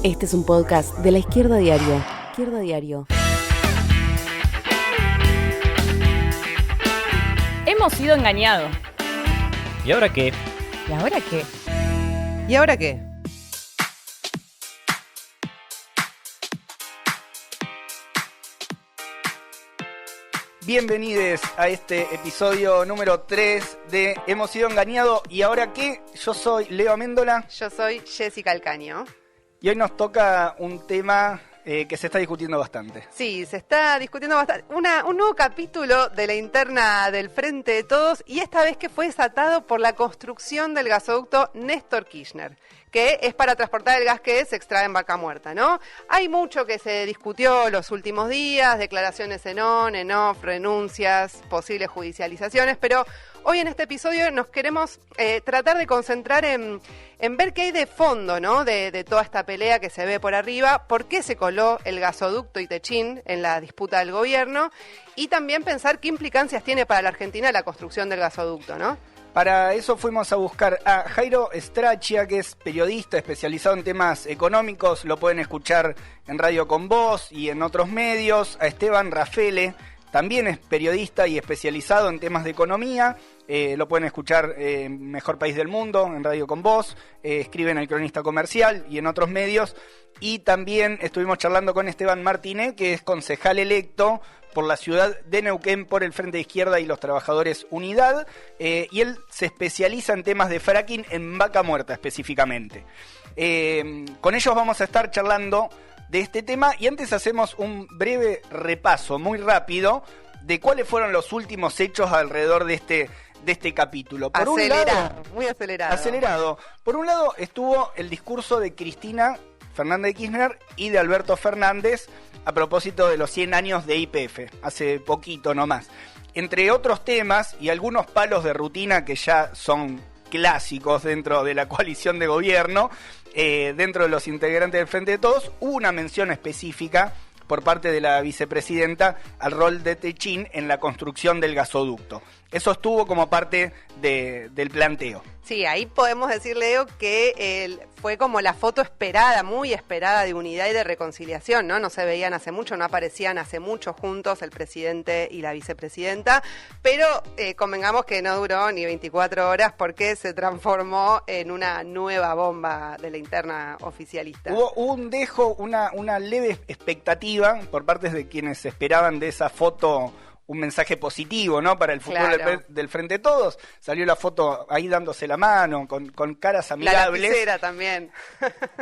Este es un podcast de La Izquierda Diario. Izquierda Diario. Hemos sido engañados. ¿Y ahora qué? ¿Y ahora qué? ¿Y ahora qué? Bienvenidos a este episodio número 3 de Hemos sido engañados. ¿Y ahora qué? Yo soy Leo Améndola. Yo soy Jessica Alcaño. Y hoy nos toca un tema que se está discutiendo bastante. Sí, se está discutiendo bastante. Un nuevo capítulo de la interna del Frente de Todos, y esta vez que fue desatado por la construcción del gasoducto Néstor Kirchner, que es para transportar el gas que se extrae en Vaca Muerta, ¿no? Hay mucho que se discutió los últimos días, declaraciones en on, en off, renuncias, posibles judicializaciones, pero hoy en este episodio nos queremos tratar de concentrar en ver qué hay de fondo, ¿no? De toda esta pelea que se ve por arriba, por qué se coló el gasoducto Itechín en la disputa del gobierno, y también pensar qué implicancias tiene para la Argentina la construcción del gasoducto, ¿no? Para eso fuimos a buscar a Jairo Strachia, que es periodista especializado en temas económicos, lo pueden escuchar en Radio Con Voz y en otros medios, a Esteban Rafele, también es periodista y especializado en temas de economía, lo pueden escuchar en Mejor País del Mundo, en Radio Con Voz, escribe en El Cronista Comercial y en otros medios, y también estuvimos charlando con Esteban Martínez, que es concejal electo por la ciudad de Neuquén por el Frente de Izquierda y los Trabajadores Unidad, y él se especializa en temas de fracking en Vaca Muerta específicamente. Con ellos vamos a estar charlando de este tema, y antes hacemos un breve repaso, muy rápido, de cuáles fueron los últimos hechos alrededor de este capítulo. Por Muy acelerado. Acelerado. Por un lado estuvo el discurso de Cristina Fernández de Kirchner y de Alberto Fernández a propósito de los 100 años de YPF, hace poquito nomás. Entre otros temas y algunos palos de rutina que ya son clásicos dentro de la coalición de gobierno, dentro de los integrantes del Frente de Todos, hubo una mención específica por parte de la vicepresidenta al rol de Itechín en la construcción del gasoducto. Eso estuvo como parte del planteo. Sí, ahí podemos decir, Leo, que fue como la foto esperada, muy esperada, de unidad y de reconciliación, ¿no? No se veían hace mucho, no aparecían hace mucho juntos el presidente y la vicepresidenta, pero convengamos que no duró ni 24 horas porque se transformó en una nueva bomba de la interna oficialista. Hubo un dejo, una leve expectativa por parte de quienes esperaban de esa foto un mensaje positivo, ¿no? Para el futuro del Frente de Todos. Salió la foto ahí dándose la mano, con caras amigables. La lapicera también.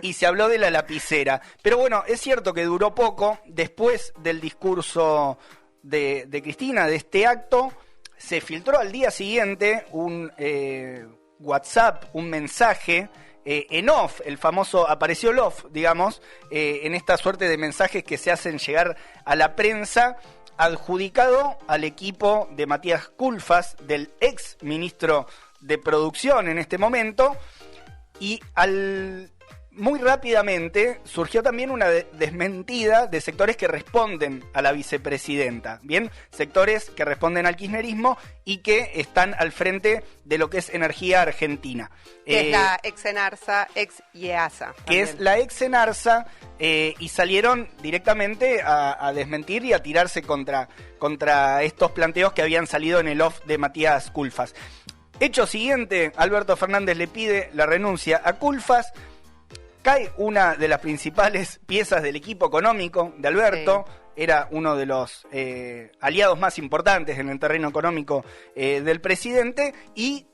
Y se habló de la lapicera. Pero bueno, es cierto que duró poco. Después del discurso de Cristina, de este acto, se filtró al día siguiente un WhatsApp, un mensaje en off, el famoso apareció el off, digamos, en esta suerte de mensajes que se hacen llegar a la prensa, adjudicado al equipo de Matías Culfas, del ex ministro de Producción en este momento, y muy rápidamente surgió también una desmentida de sectores que responden a la vicepresidenta, ¿bien? Sectores que responden al kirchnerismo y que están al frente de lo que es Energía Argentina. Que es la ex Enarsa, ex IEASA. Que es la ex Enarsa, y salieron directamente a desmentir y a tirarse contra estos planteos que habían salido en el off de Matías Culfas. Hecho siguiente, Alberto Fernández le pide la renuncia a Culfas. Cae una de las principales piezas del equipo económico de Alberto, sí. Era uno de los aliados más importantes en el terreno económico del presidente, y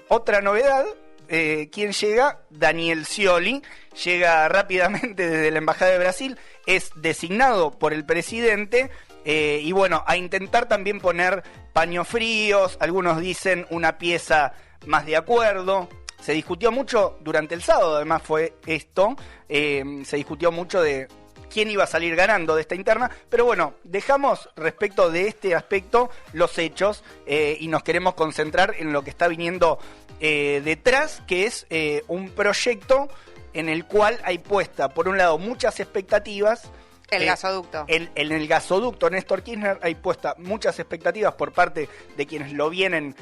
otra novedad, ¿quién llega? Daniel Scioli, llega rápidamente desde la Embajada de Brasil, es designado por el presidente, y bueno, a intentar también poner paños fríos, algunos dicen una pieza más de acuerdo. Se discutió mucho durante el sábado, además fue esto, se discutió mucho de quién iba a salir ganando de esta interna, pero bueno, dejamos respecto de este aspecto los hechos, y nos queremos concentrar en lo que está viniendo detrás, que es un proyecto en el cual hay puesta, por un lado, muchas expectativas El gasoducto. En el gasoducto Néstor Kirchner hay puesta muchas expectativas por parte de quienes lo vienen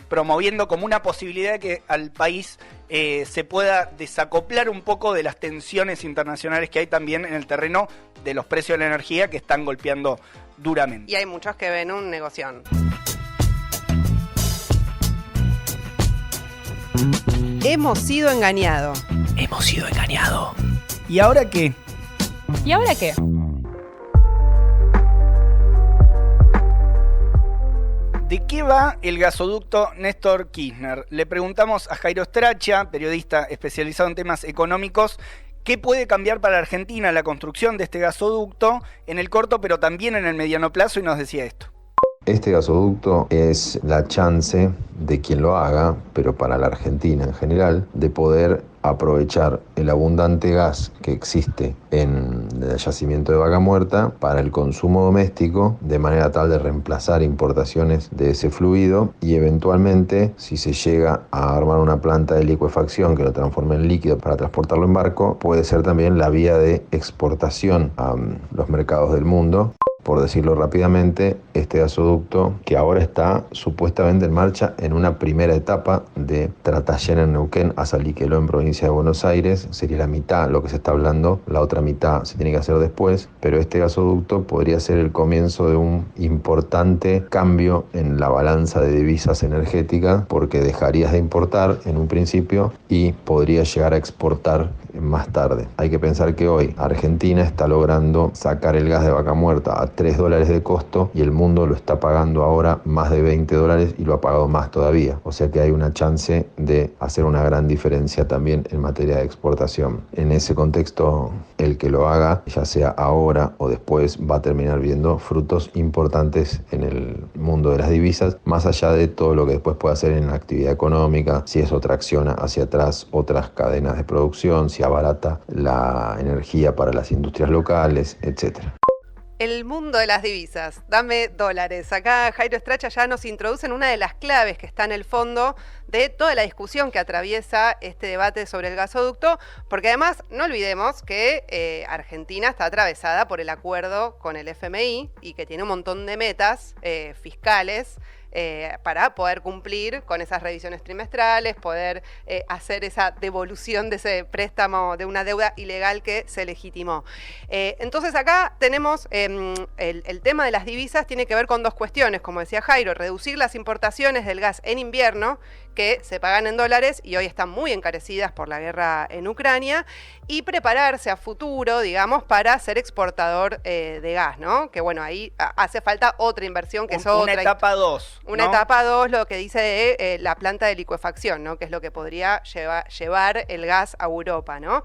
promoviendo como una posibilidad de que al país se pueda desacoplar un poco de las tensiones internacionales que hay también en el terreno de los precios de la energía que están golpeando duramente. Y hay muchos que ven un negoción. Hemos sido engañados. Hemos sido engañados. ¿Y ahora qué? ¿Y ahora qué? ¿De qué va el gasoducto Néstor Kirchner? Le preguntamos a Jairo Stracha, periodista especializado en temas económicos, qué puede cambiar para Argentina la construcción de este gasoducto en el corto pero también en el mediano plazo, y nos decía esto. Este gasoducto es la chance de quien lo haga, pero para la Argentina en general, de poder aprovechar el abundante gas que existe en el yacimiento de Vaca Muerta para el consumo doméstico, de manera tal de reemplazar importaciones de ese fluido y eventualmente, si se llega a armar una planta de licuefacción que lo transforme en líquido para transportarlo en barco, puede ser también la vía de exportación a los mercados del mundo. Por decirlo rápidamente, este gasoducto, que ahora está supuestamente en marcha en una primera etapa de Tratayén en Neuquén a Saliqueló en provincia de Buenos Aires, sería la mitad lo que se está hablando, la otra mitad se tiene que hacer después, pero este gasoducto podría ser el comienzo de un importante cambio en la balanza de divisas energéticas, porque dejarías de importar en un principio y podrías llegar a exportar más tarde. Hay que pensar que hoy Argentina está logrando sacar el gas de Vaca Muerta a $3 de costo y el mundo lo está pagando ahora más de $20 y lo ha pagado más todavía. O sea que hay una chance de hacer una gran diferencia también en materia de exportación. En ese contexto, el que lo haga, ya sea ahora o después, va a terminar viendo frutos importantes en el mundo de las divisas, más allá de todo lo que después puede hacer en la actividad económica, si eso tracciona hacia atrás otras cadenas de producción, si abarata la energía para las industrias locales, etcétera. El mundo de las divisas, dame dólares. Acá Jairo Stracha ya nos introduce en una de las claves que está en el fondo de toda la discusión que atraviesa este debate sobre el gasoducto, porque además no olvidemos que Argentina está atravesada por el acuerdo con el FMI y que tiene un montón de metas fiscales para poder cumplir con esas revisiones trimestrales, poder hacer esa devolución de ese préstamo, de una deuda ilegal que se legitimó. Entonces acá tenemos el tema de las divisas, tiene que ver con dos cuestiones, como decía Jairo: reducir las importaciones del gas en invierno, que se pagan en dólares y hoy están muy encarecidas por la guerra en Ucrania, y prepararse a futuro, digamos, para ser exportador de gas, ¿no? Que bueno, ahí hace falta otra inversión, que es otra. Una etapa 2. Una etapa 2, lo que dice la planta de licuefacción, ¿no? Que es lo que podría llevar el gas a Europa, ¿no?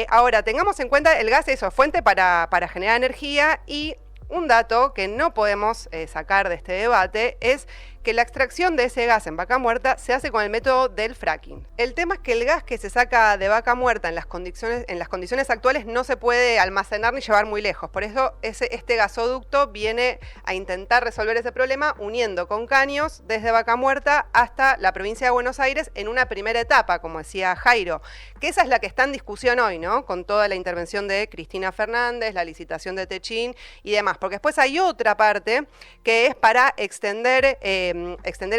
Ahora, tengamos en cuenta el gas, eso, fuente para generar energía, y un dato que no podemos sacar de este debate es que la extracción de ese gas en Vaca Muerta se hace con el método del fracking. El tema es que el gas que se saca de Vaca Muerta en las condiciones actuales no se puede almacenar ni llevar muy lejos. Por eso este gasoducto viene a intentar resolver ese problema uniendo con caños desde Vaca Muerta hasta la provincia de Buenos Aires en una primera etapa, como decía Jairo, que esa es la que está en discusión hoy, ¿no? Con toda la intervención de Cristina Fernández, la licitación de Techín y demás. Porque después hay otra parte que es para extender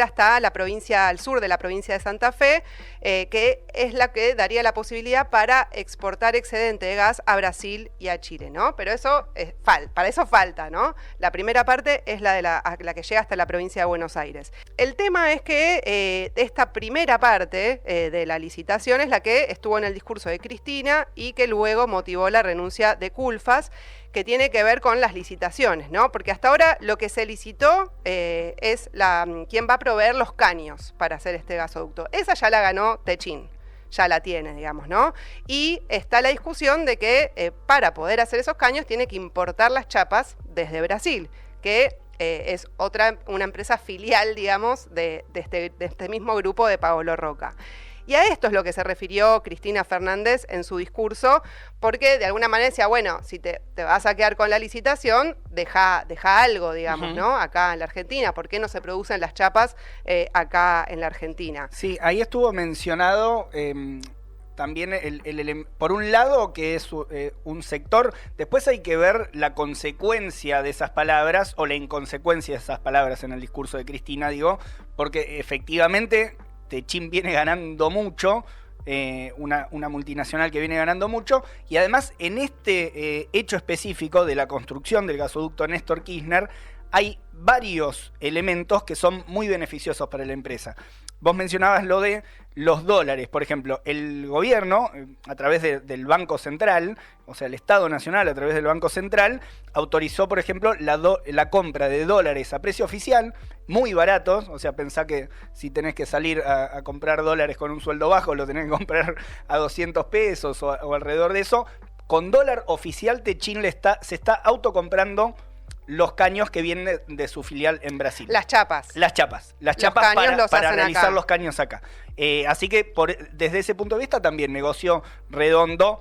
hasta la provincia, al sur de la provincia de Santa Fe, que es la que daría la posibilidad para exportar excedente de gas a Brasil y a Chile, ¿no? Pero eso para eso falta, ¿no? La primera parte es la que llega hasta la provincia de Buenos Aires. El tema es que esta primera parte de la licitación es la que estuvo en el discurso de Cristina y que luego motivó la renuncia de Culfas, que tiene que ver con las licitaciones, ¿no? Porque hasta ahora lo que se licitó es quién va a proveer los caños para hacer este gasoducto. Esa ya la ganó Techín, ya la tiene, digamos, ¿no? Y está la discusión de que para poder hacer esos caños tiene que importar las chapas desde Brasil, que es una empresa filial, digamos, de este mismo grupo de Paolo Roca. Y a esto es lo que se refirió Cristina Fernández en su discurso, porque de alguna manera decía, bueno, si te vas a quedar con la licitación, deja algo, digamos, ¿no? Acá en la Argentina. ¿Por qué no se producen las chapas acá en la Argentina? Sí, ahí estuvo mencionado también por un lado que es un sector, después hay que ver la consecuencia de esas palabras o la inconsecuencia de esas palabras en el discurso de Cristina, digo, porque efectivamente Techin viene ganando mucho, una multinacional que viene ganando mucho, y además en este hecho específico de la construcción del gasoducto Néstor Kirchner hay varios elementos que son muy beneficiosos para la empresa. Vos mencionabas lo de los dólares, por ejemplo, el gobierno, a través del Banco Central, o sea, el Estado Nacional a través del Banco Central, autorizó, por ejemplo, la compra de dólares a precio oficial, muy baratos, o sea, pensá que si tenés que salir a comprar dólares con un sueldo bajo, lo tenés que comprar a 200 pesos o alrededor de eso. Con dólar oficial, Techin se está autocomprando los caños que vienen de su filial en Brasil. Las chapas. Las chapas para analizar acá los caños acá. Así que desde ese punto de vista también negocio redondo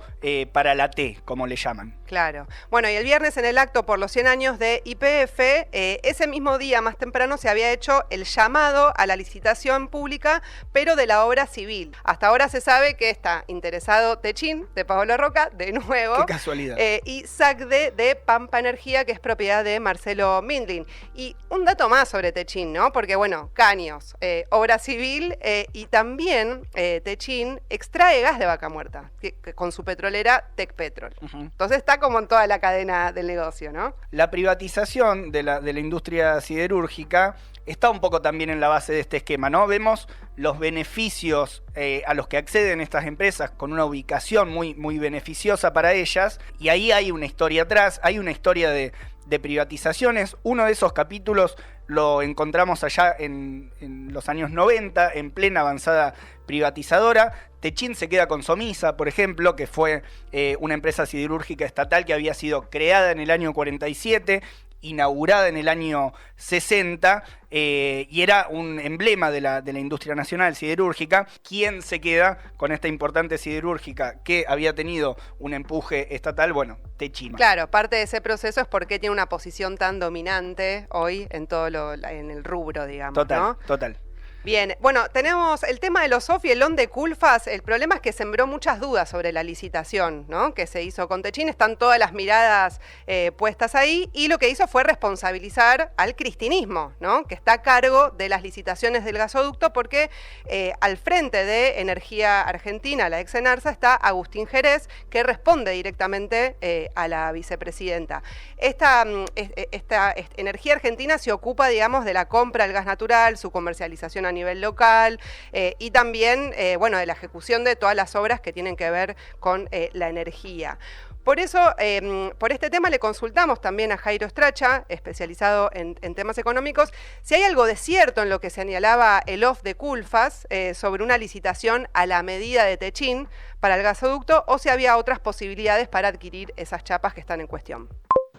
para la T, como le llaman. Claro. Bueno, y el viernes en el acto por los 100 años de YPF, ese mismo día más temprano se había hecho el llamado a la licitación pública, pero de la obra civil. Hasta ahora se sabe que está interesado Techin, de Paolo Roca, de nuevo. Qué casualidad. Y SACDE de Pampa Energía, que es propiedad de Marcelo Mindlin. Y un dato más sobre Techin, ¿no? Porque, bueno, caños, obra civil y también Techin extrae gas de vaca muerta que con su petrolera Tecpetrol. Entonces está como en toda la cadena del negocio, ¿no? La privatización de la industria siderúrgica está un poco también en la base de este esquema, ¿no? Vemos los beneficios a los que acceden estas empresas con una ubicación muy, muy beneficiosa para ellas, y ahí hay una historia atrás, hay una historia de privatizaciones. Uno de esos capítulos lo encontramos allá en los años 90, en plena avanzada privatizadora. Techin se queda con Somisa, por ejemplo, que fue una empresa siderúrgica estatal que había sido creada en el año 47, inaugurada en el año 60, y era un emblema de la industria nacional siderúrgica. ¿Quién se queda con esta importante siderúrgica que había tenido un empuje estatal? Bueno, Techin. Claro, parte de ese proceso es porque tiene una posición tan dominante hoy en todo en el rubro, digamos, total, ¿no? Total. Bien, bueno, tenemos el tema de los OFF y el ON de Culfas. El problema es que sembró muchas dudas sobre la licitación, ¿no?, que se hizo con Techin. Están todas las miradas puestas ahí, y lo que hizo fue responsabilizar al cristinismo, ¿no?, que está a cargo de las licitaciones del gasoducto, porque al frente de Energía Argentina, la ex Enarsa, está Agustín Jerez, que responde directamente a la vicepresidenta. Esta Energía Argentina se ocupa, digamos, de la compra del gas natural, su comercialización a nivel local, y también, bueno, de la ejecución de todas las obras que tienen que ver con la energía. Por eso, por este tema le consultamos también a Jairo Stracha, especializado en temas económicos, si hay algo de cierto en lo que señalaba el OFF de Culfas sobre una licitación a la medida de Techin para el gasoducto, o si había otras posibilidades para adquirir esas chapas que están en cuestión.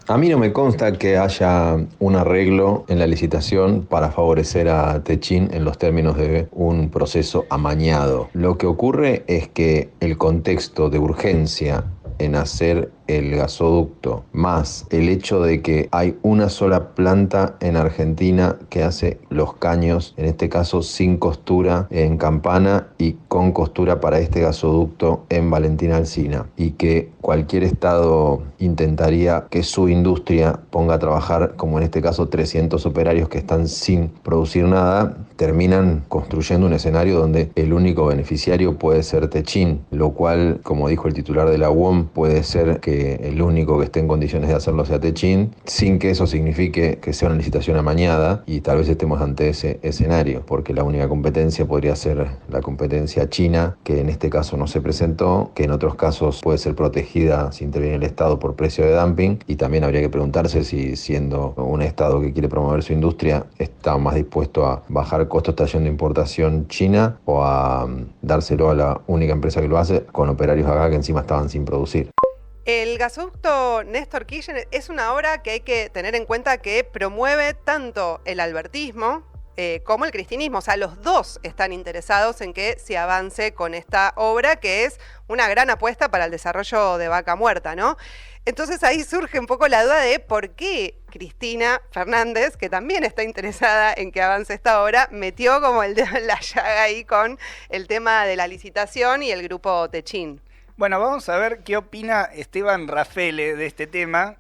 A mí no me consta que haya un arreglo en la licitación para favorecer a Techin en los términos de un proceso amañado. Lo que ocurre es que el contexto de urgencia en hacer el gasoducto, más el hecho de que hay una sola planta en Argentina que hace los caños, en este caso sin costura en Campana y con costura para este gasoducto en Valentín Alsina, y que cualquier estado intentaría que su industria ponga a trabajar, como en este caso 300 operarios que están sin producir nada, terminan construyendo un escenario donde el único beneficiario puede ser Techin, lo cual, como dijo el titular de la UOM, puede ser que el único que esté en condiciones de hacerlo sea Techin, sin que eso signifique que sea una licitación amañada, y tal vez estemos ante ese escenario, porque la única competencia podría ser la competencia china, que en este caso no se presentó, que en otros casos puede ser protegida si interviene el Estado por precio de dumping, y también habría que preguntarse si, siendo un Estado que quiere promover su industria, está más dispuesto a bajar costos trayendo importación china o a dárselo a la única empresa que lo hace, con operarios acá que encima estaban sin producir. El gasoducto Néstor Kirchner es una obra que hay que tener en cuenta que promueve tanto el albertismo, como el cristinismo. O sea, los dos están interesados en que se avance con esta obra, que es una gran apuesta para el desarrollo de Vaca Muerta, ¿no? Entonces ahí surge un poco la duda de por qué Cristina Fernández, que también está interesada en que avance esta obra, metió como el dedo en la llaga ahí con el tema de la licitación y el grupo Techín. Bueno, vamos a ver qué opina Esteban Raffaele de este tema.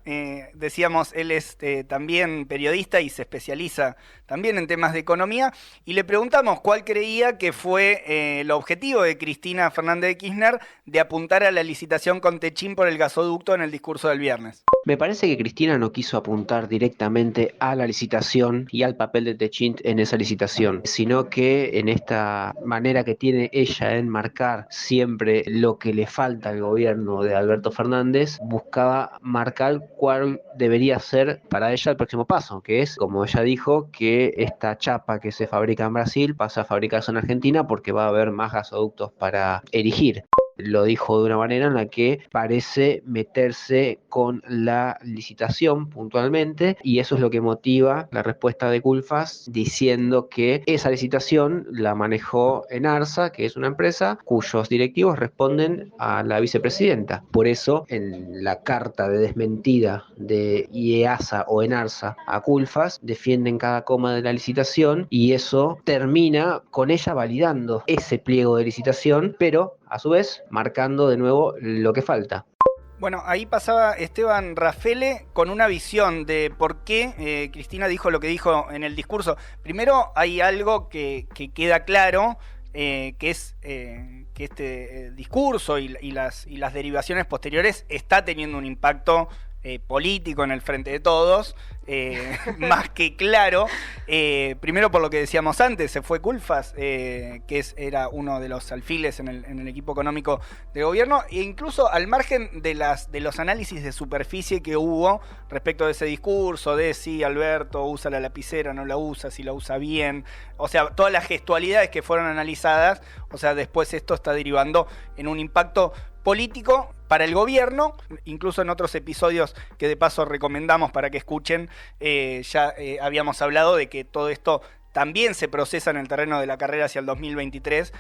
Decíamos, él es también periodista y se especializa también en temas de economía. Y le preguntamos cuál creía que fue el objetivo de Cristina Fernández de Kirchner de apuntar a la licitación con Techín por el gasoducto en el discurso del viernes. Me parece que Cristina no quiso apuntar directamente a la licitación y al papel de Techín en esa licitación, sino que en esta manera que tiene ella en marcar siempre lo que le falta al gobierno de Alberto Fernández, buscaba marcar cuál debería ser para ella el próximo paso, que es, como ella dijo, que esta chapa que se fabrica en Brasil pasa a fabricarse en Argentina porque va a haber más gasoductos para erigir. Lo dijo de una manera en la que parece meterse con la licitación puntualmente, y eso es lo que motiva la respuesta de Culfas, diciendo que esa licitación la manejó Enarsa, que es una empresa cuyos directivos responden a la vicepresidenta. Por eso, en la carta de desmentida de IEASA o Enarsa a Culfas, defienden cada coma de la licitación, y eso termina con ella validando ese pliego de licitación, pero a su vez marcando de nuevo lo que falta. Bueno, ahí pasaba Esteban Raffaele con una visión de por qué Cristina dijo lo que dijo en el discurso. Primero, hay algo que queda claro, que es que este discurso y las derivaciones posteriores está teniendo un impacto político en el Frente de Todos, más que claro. Primero, por lo que decíamos antes, se fue Culfas, que era uno de los alfiles en el equipo económico de gobierno, e incluso al margen de los análisis de superficie que hubo respecto de ese discurso, de si Alberto usa la lapicera, no la usa, si la usa bien, o sea, todas las gestualidades que fueron analizadas, o sea, después esto está derivando en un impacto político para el gobierno. Incluso en otros episodios que de paso recomendamos para que escuchen, ya habíamos hablado de que todo esto también se procesa en el terreno de la carrera hacia el 2023,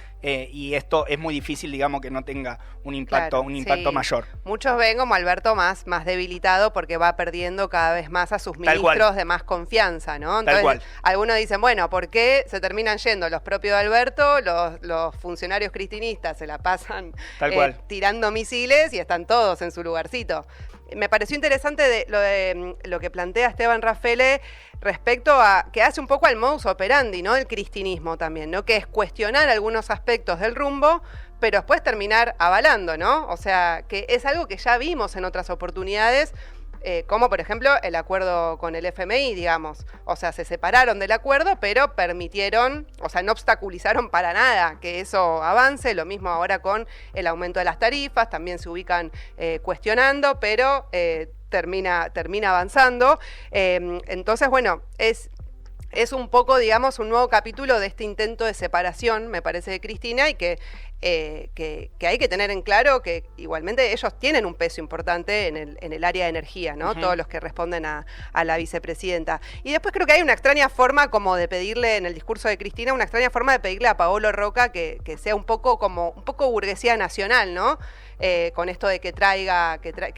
y esto es muy difícil, digamos, que no tenga un impacto, sí, mayor. Muchos ven como Alberto más debilitado porque va perdiendo cada vez más a sus ministros de más confianza, ¿no? Entonces, algunos dicen, bueno, ¿por qué se terminan yendo los propios de Alberto? Los funcionarios cristinistas se la pasan tirando misiles y están todos en su lugarcito. Me pareció interesante lo que plantea Esteban Raffaele respecto a que hace un poco al modus operandi, ¿no? El cristinismo también, ¿no? Que es cuestionar algunos aspectos del rumbo, pero después terminar avalando, ¿no? O sea, que es algo que ya vimos en otras oportunidades, como por ejemplo el acuerdo con el FMI, digamos. O sea, se separaron del acuerdo, pero permitieron, o sea, no obstaculizaron para nada que eso avance. Lo mismo ahora con el aumento de las tarifas, también se ubican cuestionando, pero termina avanzando. Entonces, bueno, es un poco, digamos, un nuevo capítulo de este intento de separación, me parece, de Cristina, y que hay que tener en claro que igualmente ellos tienen un peso importante en el área de energía, ¿no? Todos los que responden a la vicepresidenta. Y después creo que hay una extraña forma como de pedirle, en el discurso de Cristina, una extraña forma de pedirle a Paolo Roca que sea un poco burguesía nacional, ¿no? Con esto de que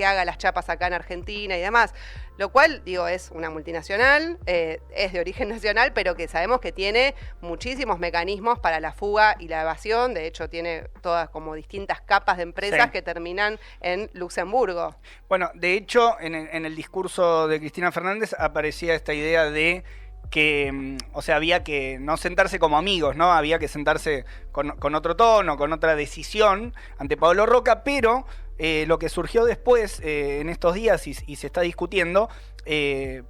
haga las chapas acá en Argentina y demás. Lo cual, digo, es una multinacional, es de origen nacional, pero que sabemos que tiene muchísimos mecanismos para la fuga y la evasión. De hecho, tiene todas como distintas capas de empresas que terminan en Luxemburgo. Bueno, de hecho, en el discurso de Cristina Fernández aparecía esta idea de que, o sea, había que no sentarse como amigos, ¿no? Había que sentarse con otro tono, con otra decisión ante Paolo Roca, pero lo que surgió después en estos días y se está discutiendo,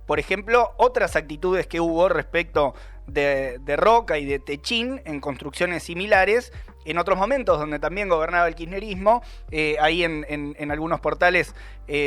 por ejemplo, otras actitudes que hubo respecto de Roca y de Techín en construcciones similares en otros momentos donde también gobernaba el kirchnerismo. Ahí en algunos portales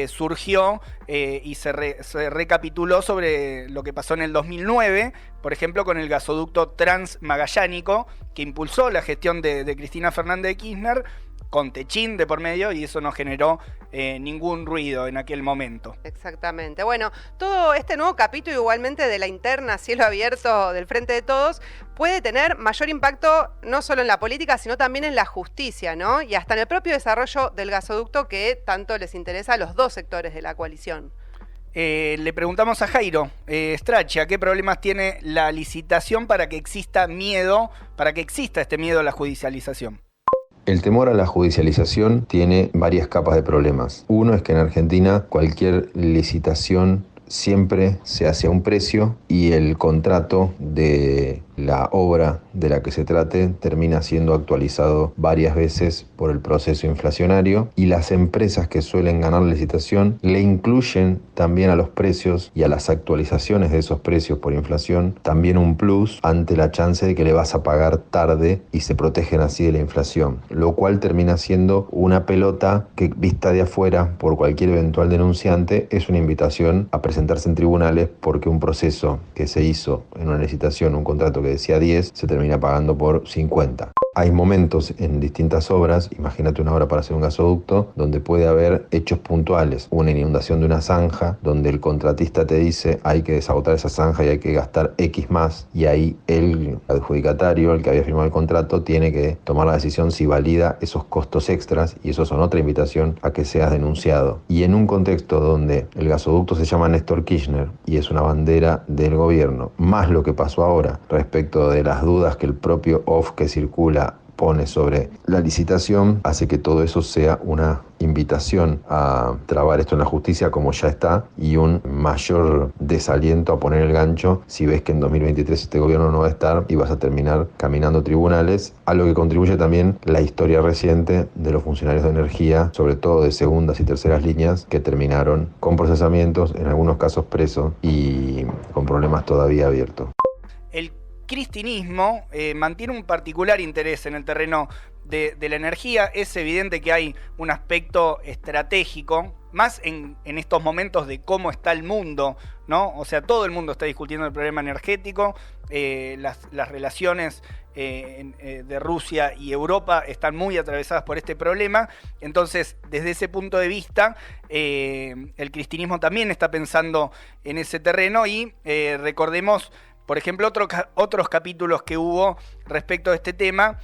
surgió y se recapituló sobre lo que pasó en el 2009, por ejemplo, con el gasoducto transmagallánico que impulsó la gestión de Cristina Fernández de Kirchner, con Techint de por medio, y eso no generó ningún ruido en aquel momento. Exactamente. Bueno, todo este nuevo capítulo igualmente de la interna cielo abierto del Frente de Todos puede tener mayor impacto no solo en la política, sino también en la justicia, ¿no? Y hasta en el propio desarrollo del gasoducto que tanto les interesa a los dos sectores de la coalición. Le preguntamos a Jairo Straccia qué problemas tiene la licitación para que exista este miedo a la judicialización. El temor a la judicialización tiene varias capas de problemas. Uno es que en Argentina cualquier licitación siempre se hace a un precio y el contrato de la obra de la que se trate termina siendo actualizado varias veces por el proceso inflacionario, y las empresas que suelen ganar la licitación le incluyen también a los precios y a las actualizaciones de esos precios por inflación también un plus ante la chance de que le vas a pagar tarde, y se protegen así de la inflación, lo cual termina siendo una pelota que, vista de afuera por cualquier eventual denunciante, es una invitación a presentarse en tribunales porque un proceso que se hizo en una licitación, un contrato que decía 10, se termina pagando por 50. Hay momentos en distintas obras, imagínate una obra para hacer un gasoducto, donde puede haber hechos puntuales, una inundación de una zanja, donde el contratista te dice hay que desagotar esa zanja y hay que gastar X más, y ahí el adjudicatario, el que había firmado el contrato, tiene que tomar la decisión si valida esos costos extras, y esos son otra invitación a que seas denunciado. Y en un contexto donde el gasoducto se llama Néstor Kirchner y es una bandera del gobierno, más lo que pasó ahora respecto de las dudas que el propio OFF que circula pone sobre la licitación, hace que todo eso sea una invitación a trabar esto en la justicia como ya está, y un mayor desaliento a poner el gancho si ves que en 2023 este gobierno no va a estar y vas a terminar caminando tribunales, a lo que contribuye también la historia reciente de los funcionarios de energía, sobre todo de segundas y terceras líneas, que terminaron con procesamientos, en algunos casos presos y con problemas todavía abiertos. El cristinismo mantiene un particular interés en el terreno de la energía. Es evidente que hay un aspecto estratégico, más en estos momentos de cómo está el mundo, ¿no? O sea, todo el mundo está discutiendo el problema energético, las relaciones de Rusia y Europa están muy atravesadas por este problema. Entonces, desde ese punto de vista, el cristinismo también está pensando en ese terreno, y recordemos, por ejemplo, otros capítulos que hubo respecto a este tema,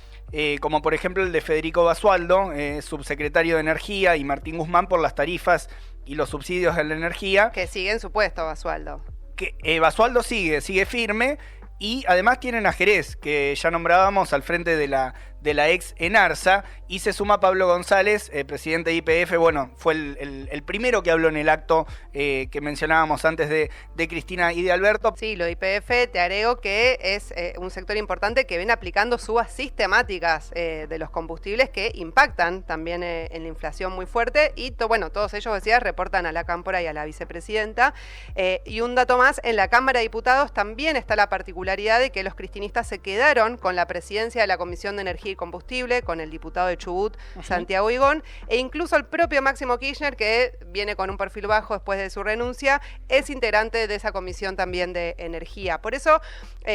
como por ejemplo el de Federico Basualdo, subsecretario de Energía, y Martín Guzmán por las tarifas y los subsidios de la energía. Que sigue en su puesto, Basualdo. Que Basualdo sigue firme, y además tienen a Jerez, que ya nombrábamos, al frente de la ex Enarsa, y se suma Pablo González, presidente de YPF. Bueno, fue el primero que habló en el acto que mencionábamos antes de Cristina y de Alberto. Sí, lo de YPF, te agrego que es un sector importante que viene aplicando subas sistemáticas de los combustibles que impactan también en la inflación muy fuerte, y todos ellos, decías, reportan a la Cámpora y a la vicepresidenta. Y un dato más, en la Cámara de Diputados también está la particularidad de que los cristinistas se quedaron con la presidencia de la Comisión de Energía y Combustible, con el diputado de Chubut, Santiago Higón, e incluso el propio Máximo Kirchner, que viene con un perfil bajo después de su renuncia, es integrante de esa comisión también de energía. Por eso,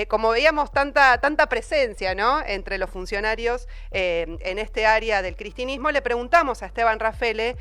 como veíamos tanta presencia, ¿no?, entre los funcionarios en este área del cristinismo, le preguntamos a Esteban Rafele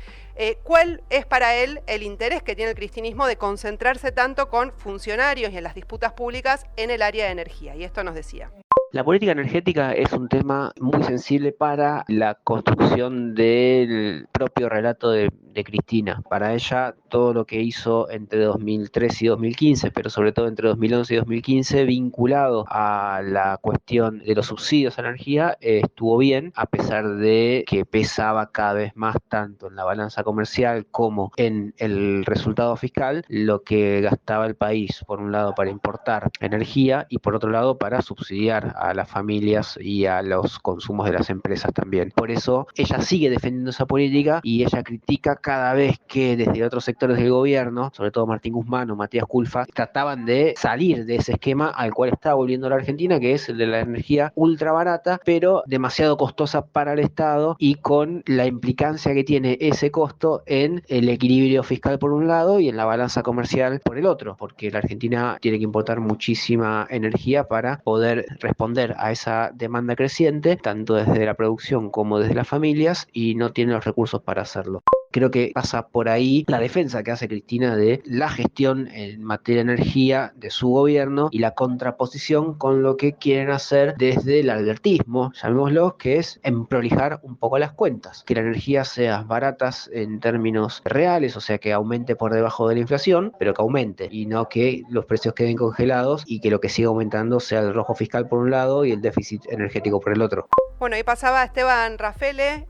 cuál es para él el interés que tiene el cristinismo de concentrarse tanto con funcionarios y en las disputas públicas en el área de energía. Y esto nos decía. La política energética es un tema muy sensible para la construcción del propio relato de Cristina. Para ella, todo lo que hizo entre 2013 y 2015, pero sobre todo entre 2011 y 2015, vinculado a la cuestión de los subsidios a la energía, estuvo bien, a pesar de que pesaba cada vez más, tanto en la balanza comercial como en el resultado fiscal, lo que gastaba el país, por un lado para importar energía y por otro lado para subsidiar a las familias y a los consumos de las empresas también. Por eso ella sigue defendiendo esa política, y ella critica cada vez que desde otros sectores del gobierno, sobre todo Martín Guzmán o Matías Culfas, trataban de salir de ese esquema al cual está volviendo la Argentina, que es el de la energía ultra barata, pero demasiado costosa para el Estado y con la implicancia que tiene ese costo en el equilibrio fiscal por un lado y en la balanza comercial por el otro, porque la Argentina tiene que importar muchísima energía para poder responder a esa demanda creciente, tanto desde la producción como desde las familias, y no tiene los recursos para hacerlo. Creo que pasa por ahí la defensa que hace Cristina de la gestión en materia de energía de su gobierno y la contraposición con lo que quieren hacer desde el albertismo, llamémoslo, que es emprolijar un poco las cuentas, que la energía sea barata en términos reales, o sea que aumente por debajo de la inflación, pero que aumente y no que los precios queden congelados y que lo que siga aumentando sea el rojo fiscal por un lado y el déficit energético por el otro. Bueno, ahí pasaba Esteban Rafele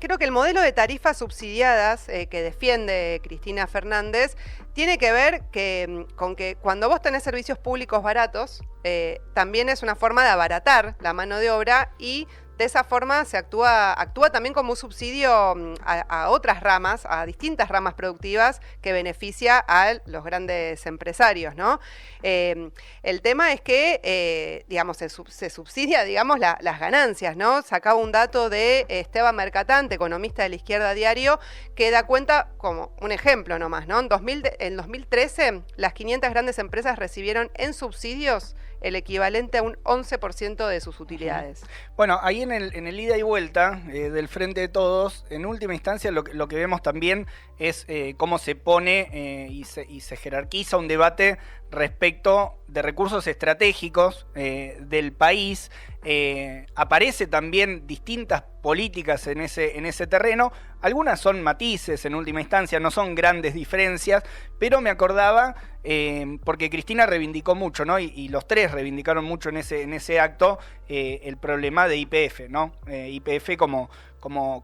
creo que el modelo de tarifas subsidiadas que defiende Cristina Fernández tiene que ver con que cuando vos tenés servicios públicos baratos, también es una forma de abaratar la mano de obra y de esa forma se actúa también como un subsidio a otras ramas, a distintas ramas productivas que beneficia a los grandes empresarios, ¿no? El tema es que, digamos, se subsidia, digamos, las ganancias, ¿no? Sacaba un dato de Esteban Mercatante, economista de La Izquierda Diario, que da cuenta, como un ejemplo nomás, ¿no? En 2013, las 500 grandes empresas recibieron en subsidios el equivalente a un 11% de sus utilidades. Bueno, ahí en el ida y vuelta del Frente de Todos, en última instancia lo que vemos también es cómo se pone y se jerarquiza un debate respecto de recursos estratégicos del país. Aparece también distintas políticas en ese terreno. Algunas son matices en última instancia, no son grandes diferencias, pero me acordaba, porque Cristina reivindicó mucho, ¿no? Y los tres reivindicaron mucho en ese acto el problema de YPF, ¿no? YPF como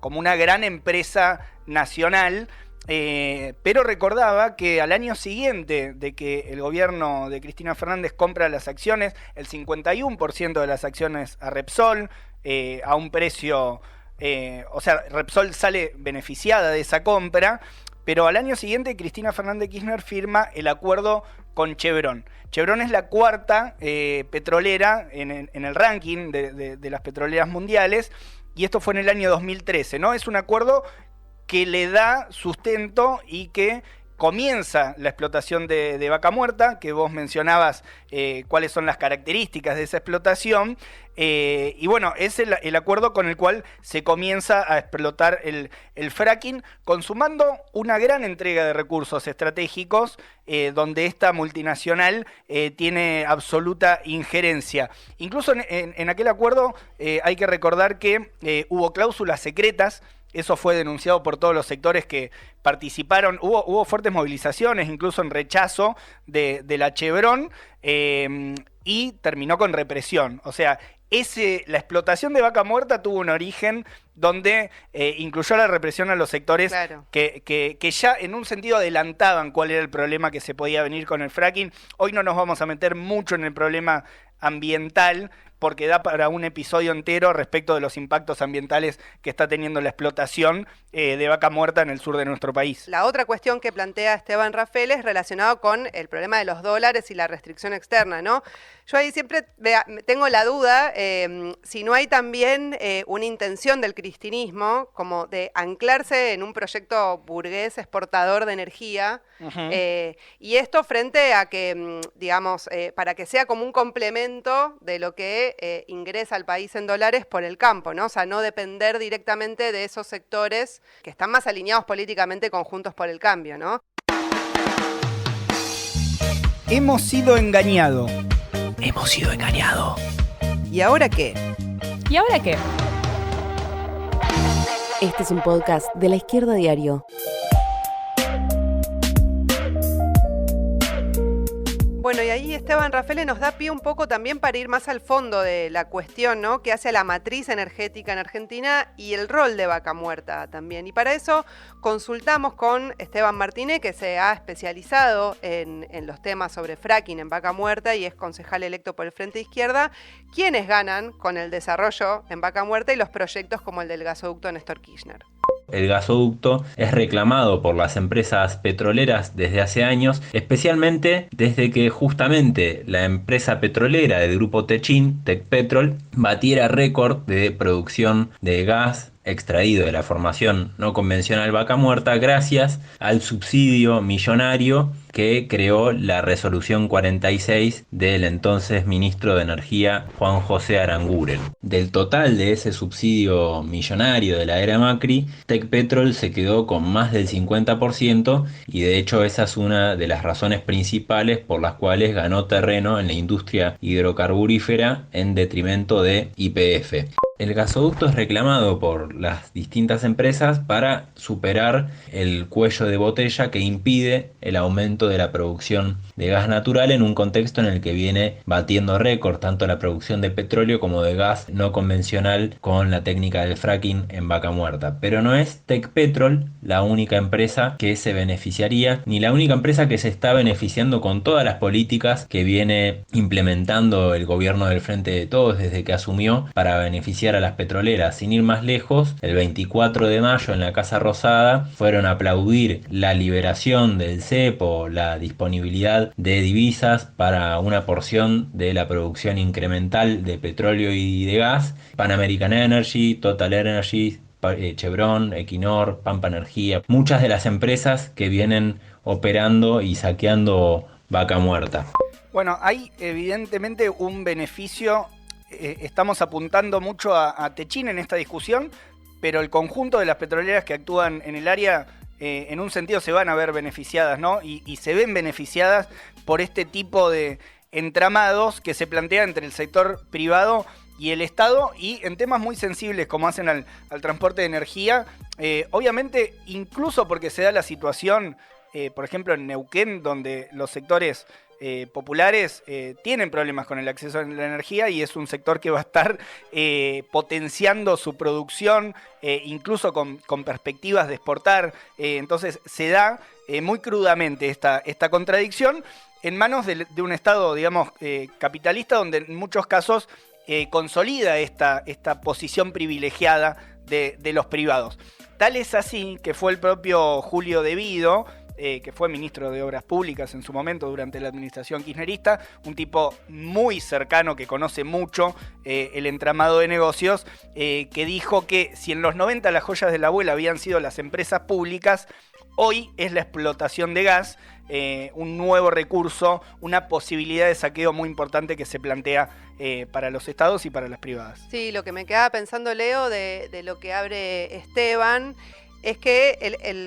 una gran empresa nacional. Pero recordaba que al año siguiente de que el gobierno de Cristina Fernández compra las acciones, el 51% de las acciones a Repsol, a un precio, o sea, Repsol sale beneficiada de esa compra, pero al año siguiente Cristina Fernández Kirchner firma el acuerdo con Chevron. Chevron es la cuarta petrolera en el ranking de las petroleras mundiales, y esto fue en el año 2013, ¿no? Es un acuerdo que le da sustento y que comienza la explotación de Vaca Muerta, que vos mencionabas cuáles son las características de esa explotación, y bueno, es el acuerdo con el cual se comienza a explotar el fracking, consumando una gran entrega de recursos estratégicos, donde esta multinacional tiene absoluta injerencia. Incluso en aquel acuerdo hay que recordar que hubo cláusulas secretas. Eso fue denunciado por todos los sectores que participaron. Hubo fuertes movilizaciones, incluso en rechazo de la Chevron, y terminó con represión. O sea, la explotación de Vaca Muerta tuvo un origen donde incluyó la represión a los sectores, claro, que ya en un sentido adelantaban cuál era el problema que se podía venir con el fracking. Hoy no nos vamos a meter mucho en el problema ambiental, porque da para un episodio entero respecto de los impactos ambientales que está teniendo la explotación de Vaca Muerta en el sur de nuestro país. La otra cuestión que plantea Esteban Rafele es relacionado con el problema de los dólares y la restricción externa, ¿no? Yo ahí siempre tengo la duda si no hay también una intención del cristinismo como de anclarse en un proyecto burgués exportador de energía, y esto frente a que, digamos, para que sea como un complemento de lo que ingresa al país en dólares por el campo, ¿no? O sea, no depender directamente de esos sectores que están más alineados políticamente con Juntos por el Cambio, ¿no? Hemos sido engañados. Hemos sido engañados. ¿Y ahora qué? ¿Y ahora qué? Este es un podcast de La Izquierda Diario. Bueno, y ahí Esteban Rafele nos da pie un poco también para ir más al fondo de la cuestión, ¿no? Que hace a la matriz energética en Argentina y el rol de Vaca Muerta también. Y para eso consultamos con Esteban Martínez, que se ha especializado en los temas sobre fracking en Vaca Muerta y es concejal electo por el Frente Izquierda, quienes ganan con el desarrollo en Vaca Muerta y los proyectos como el del gasoducto Néstor Kirchner. El gasoducto es reclamado por las empresas petroleras desde hace años, especialmente desde que justamente la empresa petrolera del grupo Techin, Tecpetrol, batiera récord de producción de gas extraído de la formación no convencional Vaca Muerta gracias al subsidio millonario que creó la resolución 46 del entonces ministro de Energía Juan José Aranguren. Del total de ese subsidio millonario de la era Macri, Tecpetrol se quedó con más del 50% y de hecho esa es una de las razones principales por las cuales ganó terreno en la industria hidrocarburífera en detrimento de YPF. El gasoducto es reclamado por las distintas empresas para superar el cuello de botella que impide el aumento de la producción de gas natural en un contexto en el que viene batiendo récord tanto la producción de petróleo como de gas no convencional con la técnica del fracking en Vaca Muerta. Pero no es Tecpetrol la única empresa que se beneficiaría, ni la única empresa que se está beneficiando con todas las políticas que viene implementando el gobierno del Frente de Todos desde que asumió para beneficiar a las petroleras. Sin ir más lejos, el 24 de mayo en la Casa Rosada fueron a aplaudir la liberación del cepo, la disponibilidad de divisas para una porción de la producción incremental de petróleo y de gas. Pan American Energy, Total Energy, Chevron, Equinor, Pampa Energía, muchas de las empresas que vienen operando y saqueando Vaca Muerta. Bueno, hay evidentemente un beneficio. Estamos apuntando mucho a Techin en esta discusión, pero el conjunto de las petroleras que actúan en el área, en un sentido se van a ver beneficiadas, ¿no? Y se ven beneficiadas por este tipo de entramados que se plantea entre el sector privado y el Estado, y en temas muy sensibles como hacen al transporte de energía, obviamente incluso porque se da la situación, por ejemplo en Neuquén, donde los sectores populares tienen problemas con el acceso a la energía y es un sector que va a estar potenciando su producción, incluso con perspectivas de exportar. Entonces se da muy crudamente esta contradicción en manos de un Estado, digamos, capitalista, donde en muchos casos consolida esta posición privilegiada de los privados. Tal es así que fue el propio Julio De Vido, que fue ministro de Obras Públicas en su momento durante la administración kirchnerista, un tipo muy cercano que conoce mucho el entramado de negocios, que dijo que si en los 90 las joyas de la abuela habían sido las empresas públicas, hoy es la explotación de gas, un nuevo recurso, una posibilidad de saqueo muy importante que se plantea para los estados y para las privadas. Sí, lo que me quedaba pensando, Leo, de lo que abre Esteban, es que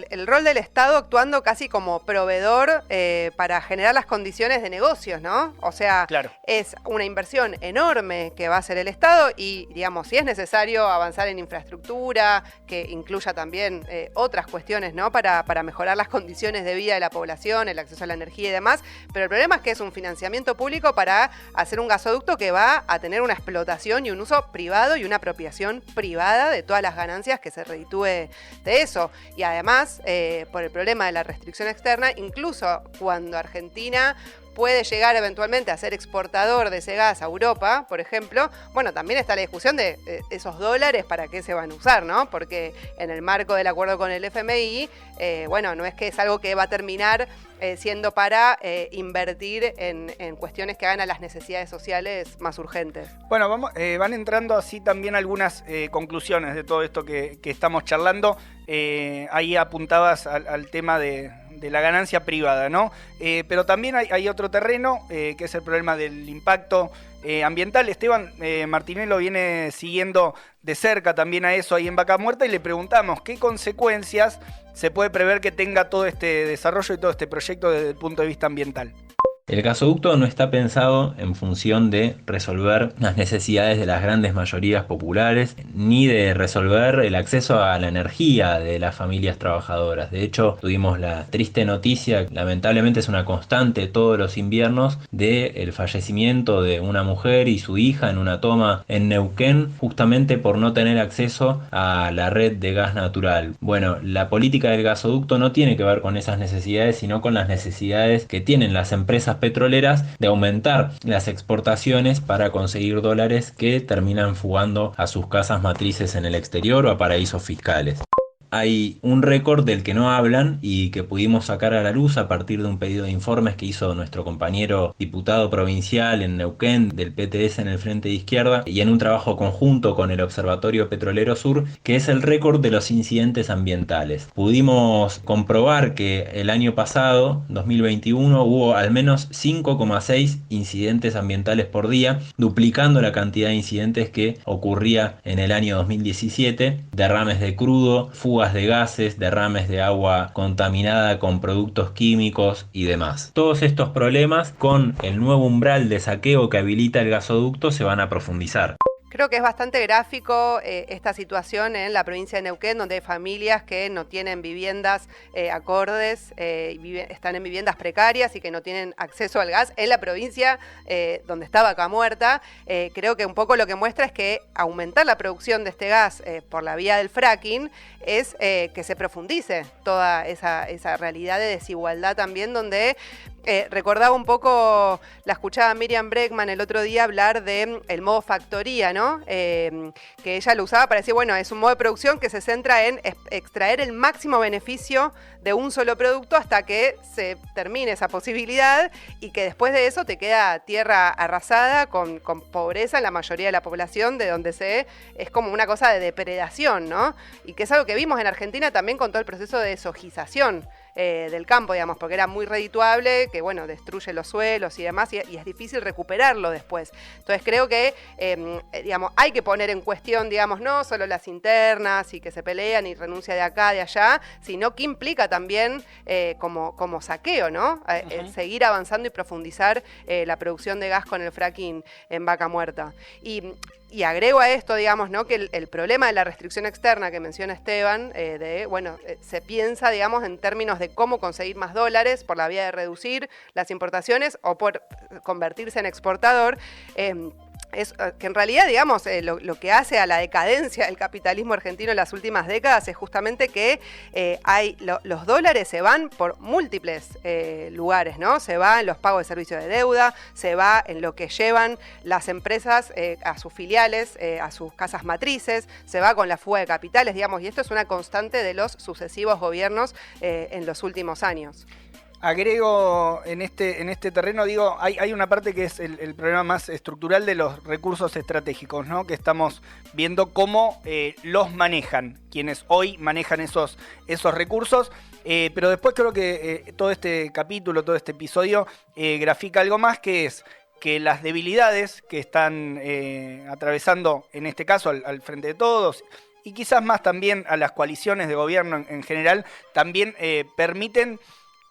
el rol del Estado actuando casi como proveedor para generar las condiciones de negocios, ¿no? O sea, claro, es una inversión enorme que va a hacer el Estado y, digamos, si es necesario avanzar en infraestructura, que incluya también otras cuestiones, ¿no? Para mejorar las condiciones de vida de la población, el acceso a la energía y demás, pero el problema es que es un financiamiento público para hacer un gasoducto que va a tener una explotación y un uso privado y una apropiación privada de todas las ganancias que se reditúe de eso. Y además, por el problema de la restricción externa, incluso cuando Argentina puede llegar eventualmente a ser exportador de ese gas a Europa, por ejemplo, bueno, también está la discusión de esos dólares para qué se van a usar, ¿no? Porque en el marco del acuerdo con el FMI, bueno, no es que es algo que va a terminar siendo para invertir en cuestiones que hagan a las necesidades sociales más urgentes. Bueno, van entrando así también algunas conclusiones de todo esto que estamos charlando. Ahí apuntabas al tema de la ganancia privada, ¿no? Pero también hay otro terreno, que es el problema del impacto ambiental. Esteban Martinello viene siguiendo de cerca también a eso ahí en Vaca Muerta y le preguntamos qué consecuencias se puede prever que tenga todo este desarrollo y todo este proyecto desde el punto de vista ambiental. El gasoducto no está pensado en función de resolver las necesidades de las grandes mayorías populares, ni de resolver el acceso a la energía de las familias trabajadoras. De hecho, tuvimos la triste noticia, lamentablemente es una constante todos los inviernos, del fallecimiento de una mujer y su hija en una toma en Neuquén, justamente por no tener acceso a la red de gas natural. Bueno, la política del gasoducto no tiene que ver con esas necesidades, sino con las necesidades que tienen las empresas petroleras de aumentar las exportaciones para conseguir dólares que terminan fugando a sus casas matrices en el exterior o a paraísos fiscales. hay un récord del que no hablan y que pudimos sacar a la luz a partir de un pedido de informes que hizo nuestro compañero diputado provincial en Neuquén del PTS en el Frente de Izquierda y en un trabajo conjunto con el Observatorio Petrolero Sur, que es el récord de los incidentes ambientales. Pudimos comprobar que el año pasado, 2021, hubo al menos 5,6 incidentes ambientales por día, duplicando la cantidad de incidentes que ocurría en el año 2017, derrames de crudo, fugas de gases, derrames de agua contaminada con productos químicos y demás. Todos estos problemas, con el nuevo umbral de saqueo que habilita el gasoducto, se van a profundizar. Creo que es bastante gráfico esta situación en la provincia de Neuquén, donde hay familias que no tienen viviendas acordes, están en viviendas precarias y que no tienen acceso al gas. En la provincia donde está Vaca Muerta, creo que un poco lo que muestra es que aumentar la producción de este gas por la vía del fracking es que se profundice toda esa realidad de desigualdad también, donde recordaba un poco, la escuchaba Miriam Bregman el otro día hablar de el modo factoría, ¿no? Que ella lo usaba para decir, bueno, es un modo de producción que se centra en extraer el máximo beneficio de un solo producto hasta que se termine esa posibilidad y que después de eso te queda tierra arrasada con pobreza en la mayoría de la población, de donde es como una cosa de depredación, ¿no? Y que es algo que vimos en Argentina también con todo el proceso de sojización del campo, digamos, porque era muy redituable, que bueno, destruye los suelos y demás, y es difícil recuperarlo después. Entonces creo que, digamos, hay que poner en cuestión, digamos, no solo las internas y que se pelean y renuncia de acá, de allá, sino que implica también como saqueo, ¿no? Seguir avanzando y profundizar la producción de gas con el fracking en Vaca Muerta. Y agrego a esto, digamos, ¿no? Que el problema de la restricción externa que menciona Esteban, se piensa, digamos, en términos de cómo conseguir más dólares por la vía de reducir las importaciones o por convertirse en exportador. Es que en realidad, digamos, lo que hace a la decadencia del capitalismo argentino en las últimas décadas es justamente que los dólares se van por múltiples lugares, ¿no? Se va en los pagos de servicios de deuda, se va en lo que llevan las empresas a sus filiales, a sus casas matrices, se va con la fuga de capitales, digamos, y esto es una constante de los sucesivos gobiernos en los últimos años. Agrego en este terreno, digo, hay una parte que es el problema más estructural de los recursos estratégicos, ¿no? Que estamos viendo cómo los manejan, quienes hoy manejan esos recursos, pero después creo que todo este capítulo, todo este episodio grafica algo más, que es que las debilidades que están atravesando, en este caso al Frente de Todos, y quizás más también a las coaliciones de gobierno en general, también permiten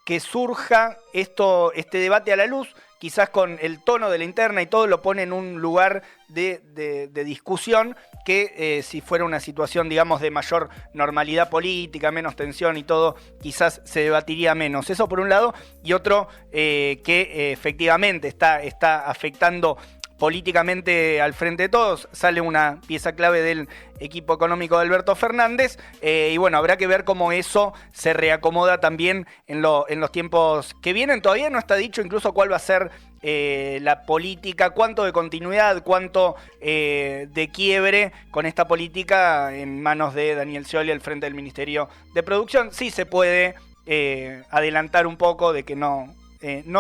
que surja este debate a la luz, quizás con el tono de la interna y todo lo pone en un lugar de discusión que si fuera una situación, digamos, de mayor normalidad política, menos tensión y todo, quizás se debatiría menos. Eso por un lado, y otro que efectivamente está afectando políticamente al Frente de Todos. Sale una pieza clave del equipo económico de Alberto Fernández, y bueno, habrá que ver cómo eso se reacomoda también en los tiempos que vienen. Todavía no está dicho incluso cuál va a ser la política, cuánto de continuidad, cuánto de quiebre con esta política en manos de Daniel Scioli al frente del Ministerio de Producción. Sí se puede adelantar un poco de que no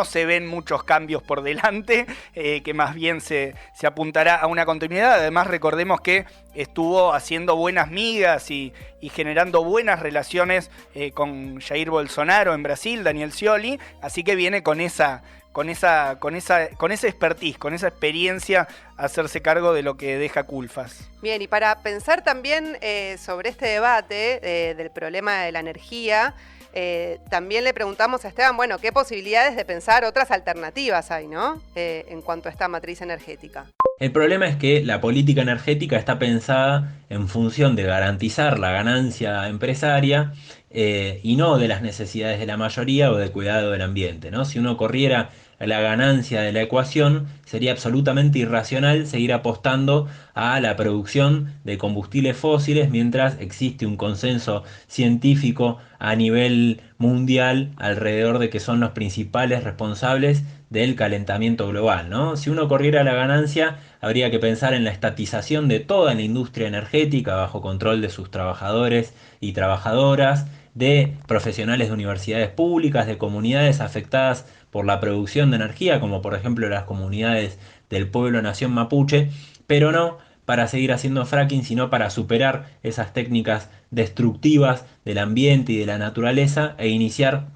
se ven muchos cambios por delante, que más bien se apuntará a una continuidad. Además, recordemos que estuvo haciendo buenas migas y generando buenas relaciones con Jair Bolsonaro en Brasil, Daniel Scioli, así que viene con esa expertise, con esa experiencia a hacerse cargo de lo que deja Culfas. Bien, y para pensar también sobre este debate del problema de la energía, también le preguntamos a Esteban, bueno, ¿qué posibilidades de pensar otras alternativas hay, ¿no? En cuanto a esta matriz energética. El problema es que la política energética está pensada en función de garantizar la ganancia empresaria y no de las necesidades de la mayoría o del cuidado del ambiente, ¿no? Si uno corriera la ganancia de la ecuación, sería absolutamente irracional seguir apostando a la producción de combustibles fósiles mientras existe un consenso científico a nivel mundial alrededor de que son los principales responsables del calentamiento global, ¿no? Si uno corriera la ganancia, habría que pensar en la estatización de toda la industria energética bajo control de sus trabajadores y trabajadoras, de profesionales de universidades públicas, de comunidades afectadas por la producción de energía, como por ejemplo las comunidades del pueblo nación mapuche, pero no para seguir haciendo fracking, sino para superar esas técnicas destructivas del ambiente y de la naturaleza e iniciar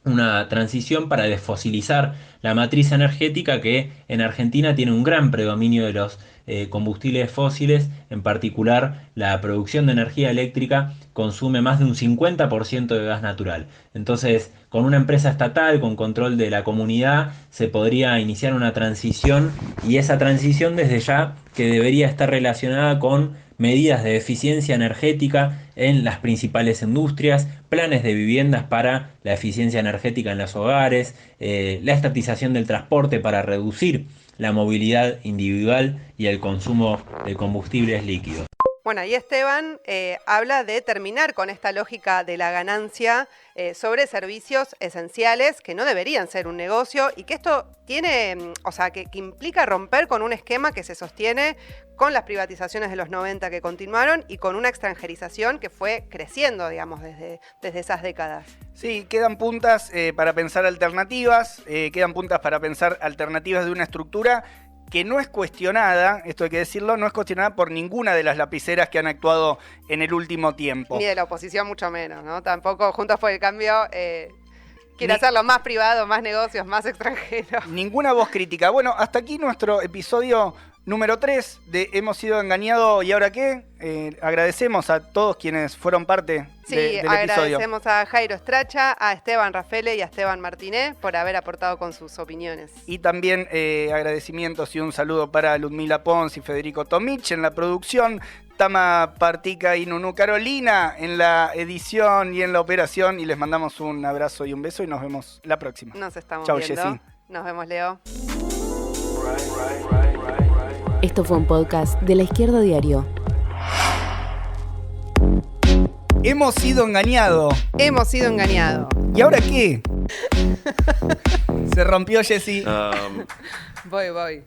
una transición para desfosilizar la matriz energética, que en Argentina tiene un gran predominio de los combustibles fósiles. En particular, la producción de energía eléctrica consume más de un 50% de gas natural. Entonces, con una empresa estatal, con control de la comunidad, se podría iniciar una transición, y esa transición desde ya que debería estar relacionada con medidas de eficiencia energética en las principales industrias, planes de viviendas para la eficiencia energética en los hogares, la estatización del transporte para reducir la movilidad individual y el consumo de combustibles líquidos. Bueno, ahí Esteban habla de terminar con esta lógica de la ganancia sobre servicios esenciales que no deberían ser un negocio, y que esto tiene, o sea, que implica romper con un esquema que se sostiene con las privatizaciones de los 90 que continuaron y con una extranjerización que fue creciendo, digamos, desde esas décadas. Sí, quedan puntas para pensar alternativas, de una estructura que no es cuestionada, esto hay que decirlo, no es cuestionada por ninguna de las lapiceras que han actuado en el último tiempo. Ni de la oposición mucho menos, ¿no? Tampoco Juntos por el Cambio quiere hacerlo más privado, más negocios, más extranjeros. Ninguna voz crítica. Bueno, hasta aquí nuestro episodio número 3 de Hemos sido engañados, ¿y ahora qué? Agradecemos a todos quienes fueron parte del episodio. Agradecemos a Jairo Stracha, a Esteban Rafele y a Esteban Martínez por haber aportado con sus opiniones. Y también agradecimientos y un saludo para Ludmila Pons y Federico Tomich en la producción, Tama Partica y Nunu Carolina en la edición y en la operación, y les mandamos un abrazo y un beso y nos vemos la próxima. Nos estamos Chau, viendo. Jessy. Nos vemos, Leo. Esto fue un podcast de La Izquierda Diario. Hemos sido engañados. Hemos sido engañados. ¿Y ahora qué? Se rompió, Jessy. Voy.